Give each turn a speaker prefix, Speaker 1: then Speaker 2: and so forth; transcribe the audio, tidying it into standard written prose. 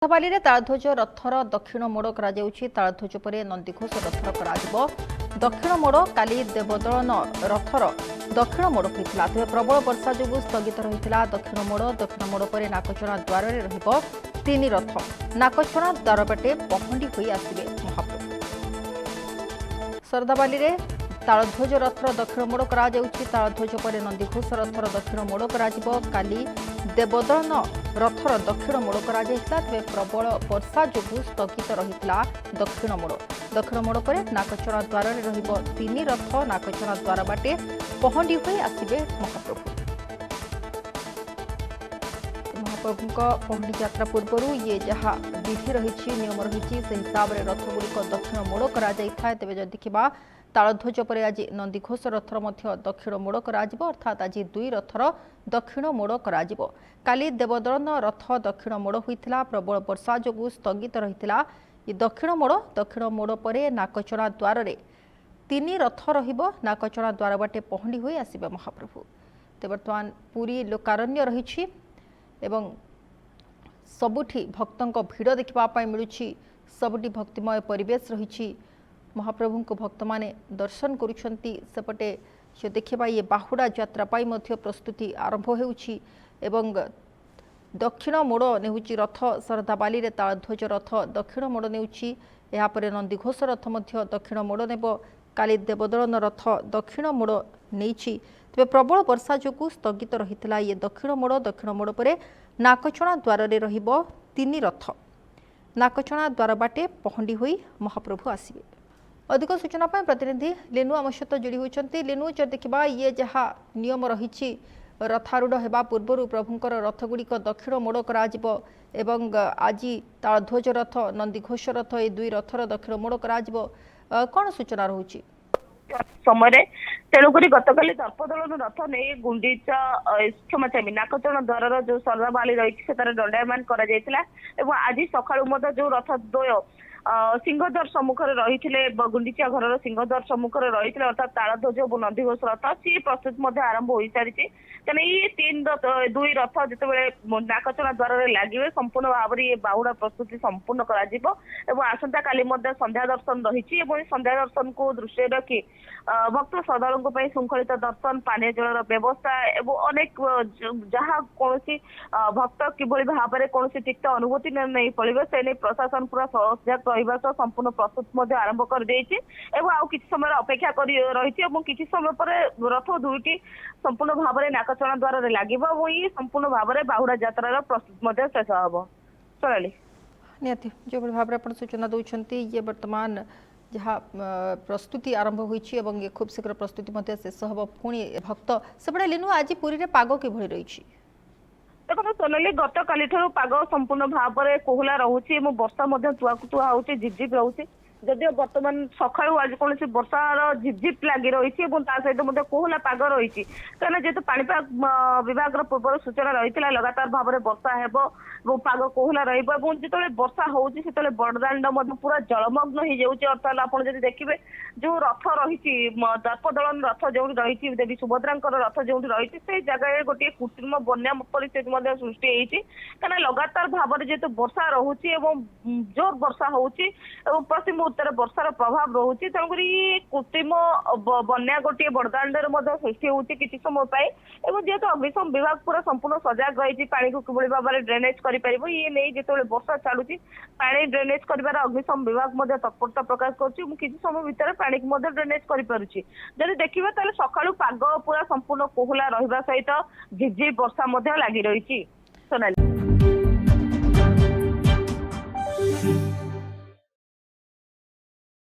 Speaker 1: ରଥବାଲିରେ ତାଳଧ୍ୱଜ ରଥର ଦକ୍ଷିଣ ମୋଡ଼ କରାଯାଉଛି। ତାଳଧ୍ୱଜ ପରେ ନନ୍ଦିଘୋଷ ରଥର କରାଯିବ ଦକ୍ଷିଣ ମୋଡ଼। କାଲି ଦେବଦଳନ ରଥର ଦକ୍ଷିଣ ମୋଡ଼ ହୋଇଥିଲା, ତେବେ ପ୍ରବଳ ବର୍ଷା ଯୋଗୁଁ ସ୍ଥଗିତ ରହିଥିଲା ଦକ୍ଷିଣ ମୋଡ଼। ଦକ୍ଷିଣ ମୋଡ଼ ପରେ ନାକଚଣା ଦ୍ୱାରରେ ରହିବ ତିନି ରଥ। ନାକଚଣା ଦ୍ୱାର ବାଟେ ପହଣ୍ଡି ହୋଇ ଆସିବେ ମହାପ୍ରଭୁ। ଶରଧାବାଲିରେ ତାଳଧ୍ୱଜ ରଥର ଦକ୍ଷିଣ ମୋଡ଼ କରାଯାଉଛି। ତାଳଧ୍ୱଜ ପରେ ନନ୍ଦିଘୋଷ ରଥର ଦକ୍ଷିଣ ମୋଡ଼ କରାଯିବ। କାଲି ଦେବଦଳନ ରଥର ଦକ୍ଷିଣ ମୋଡ଼ କରାଯାଇଥିଲା, ତେବେ ପ୍ରବଳ ବର୍ଷା ଯୋଗୁଁ ସ୍ଥଗିତ ରହିଥିଲା ଦକ୍ଷିଣ ମୋଡ଼। ଦକ୍ଷିଣ ମୋଡ଼ ପରେ ନାକଚଣା ଦ୍ୱାରରେ ରହିବ ତିନି ରଥ। ନାକଚଣା ଦ୍ୱାର ବାଟେ ପହଣ୍ଡି ହୋଇ ଆସିବେ ମହାପ୍ରଭୁ। ମହାପ୍ରଭୁଙ୍କ ପହଣ୍ଡି ଯାତ୍ରା ପୂର୍ବରୁ ଇଏ ଯାହା ବିଧି ରହିଛି, ନିୟମ ରହିଛି, ସେ ହିସାବରେ ରଥଗୁଡ଼ିକ ଦକ୍ଷିଣ ମୋଡ଼ କରାଯାଇଥାଏ। ତେବେ ଯଦି ଦେଖିବା ତାଳଧ୍ୱଜ ପରେ ଆଜି ନନ୍ଦିଘୋଷ ରଥର ମଧ୍ୟ ଦକ୍ଷିଣ ମୋଡ଼ କରାଯିବ, ଅର୍ଥାତ୍ ଆଜି ଦୁଇ ରଥର ଦକ୍ଷିଣ ମୋଡ଼ କରାଯିବ। କାଲି ଦେବଦଳନ ରଥ ଦକ୍ଷିଣ ମୋଡ଼ ହୋଇଥିଲା, ପ୍ରବଳ ବର୍ଷା ଯୋଗୁଁ ସ୍ଥଗିତ ରହିଥିଲା ଦକ୍ଷିଣ ମୋଡ଼। ଦକ୍ଷିଣ ମୋଡ଼ ପରେ ନାକଚଣା ଦ୍ୱାରରେ ତିନି ରଥ ରହିବ। ନାକଚଣା ଦ୍ୱାର ବାଟେ ପହଣ୍ଡି ହୋଇ ଆସିବେ ମହାପ୍ରଭୁ। ତେବେ ବର୍ତ୍ତମାନ ପୁରୀ ଲୋକାରଣ୍ୟ ରହିଛି ଏବଂ ସବୁଠି ଭକ୍ତଙ୍କ ଭିଡ଼ ଦେଖିବା ପାଇଁ ମିଳୁଛି। ସବୁଠି ଭକ୍ତିମୟ ପରିବେଶ ରହିଛି। ମହାପ୍ରଭୁଙ୍କୁ ଭକ୍ତମାନେ ଦର୍ଶନ କରୁଛନ୍ତି। ସେପଟେ ଯେ ଦେଖିବା ଇଏ ବାହୁଡ଼ା ଯାତ୍ରା ପାଇଁ ମଧ୍ୟ ପ୍ରସ୍ତୁତି ଆରମ୍ଭ ହେଉଛି ଏବଂ ଦକ୍ଷିଣ ମୋଡ଼ ନେଉଛି ରଥ। ଶରଧାବାଲିରେ ତାଳଧ୍ୱଜ ରଥ ଦକ୍ଷିଣ ମୋଡ଼ ନେଉଛି। ଏହାପରେ ନନ୍ଦିଘୋଷ ରଥ ମଧ୍ୟ ଦକ୍ଷିଣ ମୋଡ଼ ନେବ। କାଲି ଦେବଦଳନ ରଥ ଦକ୍ଷିଣ ମୋଡ଼ ନେଇଛି, ତେବେ ପ୍ରବଳ ବର୍ଷା ଯୋଗୁଁ ସ୍ଥଗିତ ରହିଥିଲା ଇଏ ଦକ୍ଷିଣ ମୋଡ଼। ଦକ୍ଷିଣ ମୋଡ଼ ପରେ ନାକଚଣା ଦ୍ୱାରରେ ରହିବ ତିନି ରଥ। ନାକଚଣା ଦ୍ୱାର ବାଟେ ପହଣ୍ଡି ହୋଇ ମହାପ୍ରଭୁ ଆସିବେ। ଅଧିକ ସୂଚନା ପାଇଁ ପ୍ରତିନିଧି ଲିନୁ ଆମ ସହିତ ଯୋଡ଼ି होती। लिनु जो देखा ये जहाँ नियम रही रथारूढ़ होगा पूर्वर प्रभुंर रथगुड़िक दक्षिण मोड़ कर आज तालध्वज रथ नंदीघोष रथ ये दुई रथर दक्षिण मोड़ कर कौन सूचना रोचे
Speaker 2: समय तेणुक गतकाली दर्पदलन रथ नहीं गुंडीचा क्षमा चाहिए नाकचण द्वार जो शरधाबाली रही दंडायमान आज सका जो रथ द्वय सिंहद्वार सम्मुख रही गुंडीचा घर सिंहद्वार सम्मुख रही अर्थात तालध्वज और नंदीघोष रथ सी प्रस्तुति आरंभ हो सारी कहना ये तीन दुई रथ जो नाकचना द्वार लगे संपूर्ण भाव में ये बाहुड़ा प्रस्तुति संपूर्ण कर आसंता काली संध्या दर्शन रही संध्या दर्शन को दृष्टि रखी भक्त श्रद्धालुओं श्रृंखलित दर्शन पानी जल व्यवस्था एवं अनेक जहाँ कौन भक्त किभली भाव में कौन तिक्त अनुभूति नहीं पड़े से नहीं प्रशासन पूरा सजग रहा सह संपूर्ण प्रस्तुति आरंभ कर समय अपेक्षा कर रही किसी समय पर रथ दुईटी संपूर्ण भाव में नाकचना द्वार लगे संपूर्ण भाव में बाहुड़ा यात्रार प्रस्तुति शेष हम सोनाली
Speaker 1: निहाती जो भाव में सूचना दौरान ये वर्तमान जहाँ प्रस्तुति आरंभ होती खूब शीघ्र प्रस्तुति शेष हम पुणी भक्त सेपटे लिनु आज पुरी में पाग किभली रही
Speaker 2: देखो सोनाली गत काली पाग संपूर्ण भाव में कोहला रोचे वर्षा तुआ हो झिपझिप रोचे जदिव बर्तमान सका आज कौन वर्षार झिपझिप लगी रही सहित कोहला पाग रही कहीं जेहेतु पाणीपाग विभाग पूर्व सूचना रही लगातार भाव में वर्षा हो पाग कोहला जो वर्षा होती बड़दाण्ड पूरा जलमग्न हो जाऊँगी अर्थात आप देखिए जो रथ रही दर्पदलन रथ जो रही देवी सुभद्रा रथ जो रही से जगह गोटे कृत्रिम बन्या परिस्थिति सृष्टि होती कहीं लगातार भाव में जेहेतु वर्षा रोचे जोर वर्षा होती पश्चिम उत्तर वर्षार प्रभाव रोचे तेणुक कृत्रिम बन्या गोटे बड़दाण्ड सृष्टि होती किसी समय जेहेतु अग्निशम विभाग पूरा संपूर्ण सजग रही पानी को किभली भाव में ड्रेनेज कर ये नहीं जो वर्षा चलू पानी ड्रेनेज कर अग्निशम विभाग तत्परता प्रकाश कर किसी समय भितर पानी को ड्रेनेज कर देखिए सका पाग पूरा संपूर्ण कोहला रहा सहित झिपझिप वर्षा लगी रही सोनाली।